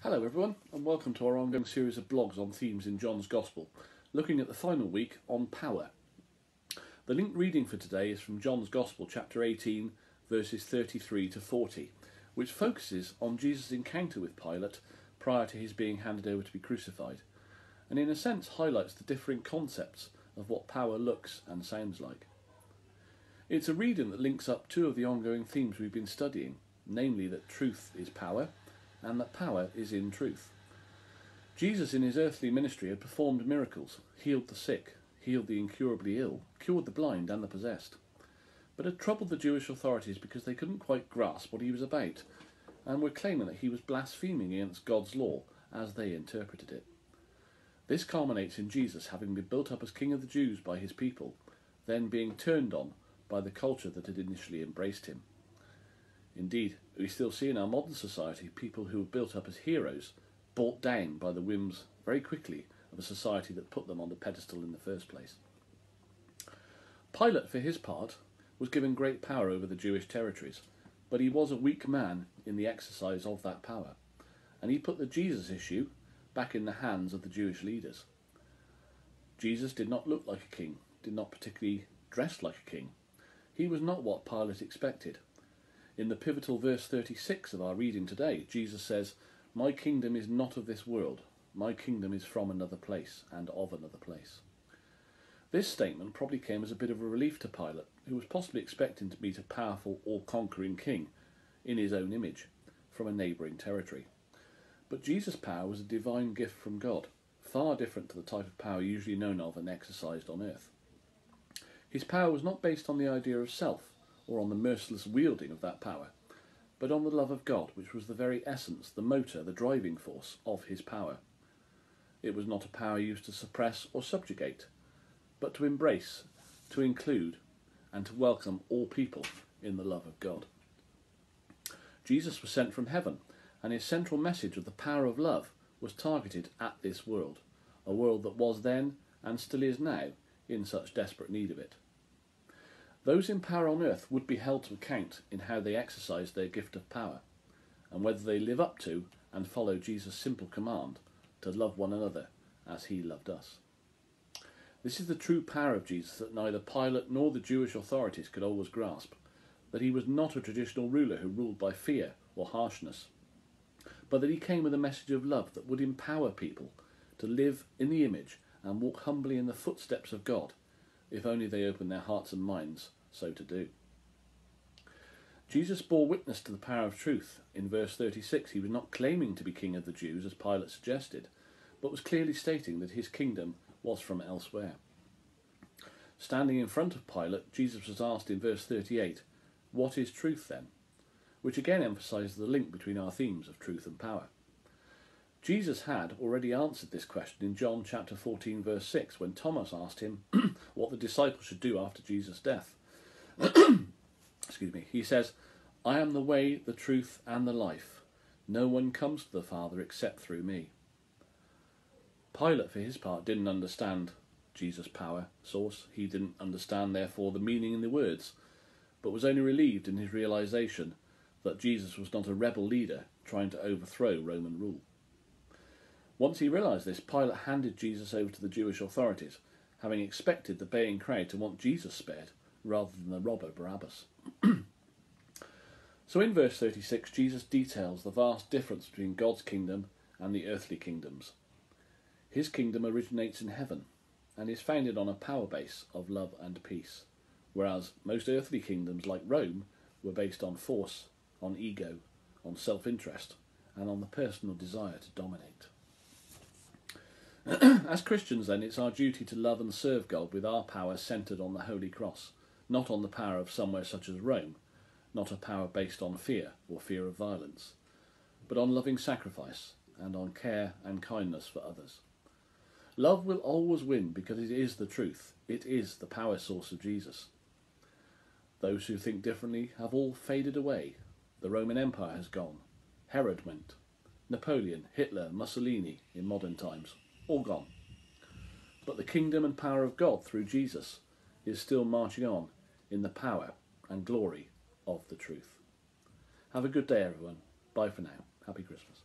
Hello everyone, and welcome to our ongoing series of blogs on themes in John's Gospel, looking at the final week on power. The linked reading for today is from John's Gospel, chapter 18, verses 33 to 40, which focuses on Jesus' encounter with Pilate prior to his being handed over to be crucified, and in a sense highlights the differing concepts of what power looks and sounds like. It's a reading that links up two of the ongoing themes we've been studying, namely that truth is power, and that power is in truth. Jesus in his earthly ministry had performed miracles, healed the sick, healed the incurably ill, cured the blind and the possessed, but had troubled the Jewish authorities because they couldn't quite grasp what he was about, and were claiming that he was blaspheming against God's law as they interpreted it. This culminates in Jesus having been built up as King of the Jews by his people, then being turned on by the culture that had initially embraced him. Indeed, we still see in our modern society people who were built up as heroes, brought down by the whims very quickly of a society that put them on the pedestal in the first place. Pilate, for his part, was given great power over the Jewish territories, but he was a weak man in the exercise of that power, and he put the Jesus issue back in the hands of the Jewish leaders. Jesus did not look like a king, did not particularly dress like a king. He was not what Pilate expected. In the pivotal verse 36 of our reading today, Jesus says, "My kingdom is not of this world. My kingdom is from another place and of another place." This statement probably came as a bit of a relief to Pilate, who was possibly expecting to meet a powerful, all-conquering king in his own image from a neighbouring territory. But Jesus' power was a divine gift from God, far different to the type of power usually known of and exercised on earth. His power was not based on the idea of self, or on the merciless wielding of that power, but on the love of God, which was the very essence, the motor, the driving force of his power. It was not a power used to suppress or subjugate, but to embrace, to include, and to welcome all people in the love of God. Jesus was sent from heaven, and his central message of the power of love was targeted at this world, a world that was then, and still is now, in such desperate need of it. Those in power on earth would be held to account in how they exercise their gift of power, and whether they live up to and follow Jesus' simple command to love one another as he loved us. This is the true power of Jesus that neither Pilate nor the Jewish authorities could always grasp, that he was not a traditional ruler who ruled by fear or harshness, but that he came with a message of love that would empower people to live in the image and walk humbly in the footsteps of God, if only they opened their hearts and minds so to do. Jesus bore witness to the power of truth. In verse 36, he was not claiming to be king of the Jews, as Pilate suggested, but was clearly stating that his kingdom was from elsewhere. Standing in front of Pilate, Jesus was asked in verse 38, "What is truth then?" which again emphasises the link between our themes of truth and power. Jesus had already answered this question in John chapter 14 verse 6 when Thomas asked him what the disciples should do after Jesus' death. Excuse me. He says, "I am the way, the truth and the life. No one comes to the Father except through me." Pilate, for his part, didn't understand Jesus' power source. He didn't understand, therefore, the meaning in the words, but was only relieved in his realisation that Jesus was not a rebel leader trying to overthrow Roman rule. Once he realised this, Pilate handed Jesus over to the Jewish authorities, having expected the baying crowd to want Jesus spared rather than the robber Barabbas. So in verse 36, Jesus details the vast difference between God's kingdom and the earthly kingdoms. His kingdom originates in heaven and is founded on a power base of love and peace, whereas most earthly kingdoms like Rome were based on force, on ego, on self-interest, and on the personal desire to dominate. As Christians, then, it's our duty to love and serve God with our power centred on the Holy Cross, not on the power of somewhere such as Rome, not a power based on fear or fear of violence, but on loving sacrifice and on care and kindness for others. Love will always win because it is the truth. It is the power source of Jesus. Those who think differently have all faded away. The Roman Empire has gone. Herod went. Napoleon, Hitler, Mussolini in modern times. All gone. But the kingdom and power of God through Jesus is still marching on in the power and glory of the truth. Have a good day, everyone. Bye for now. Happy Christmas.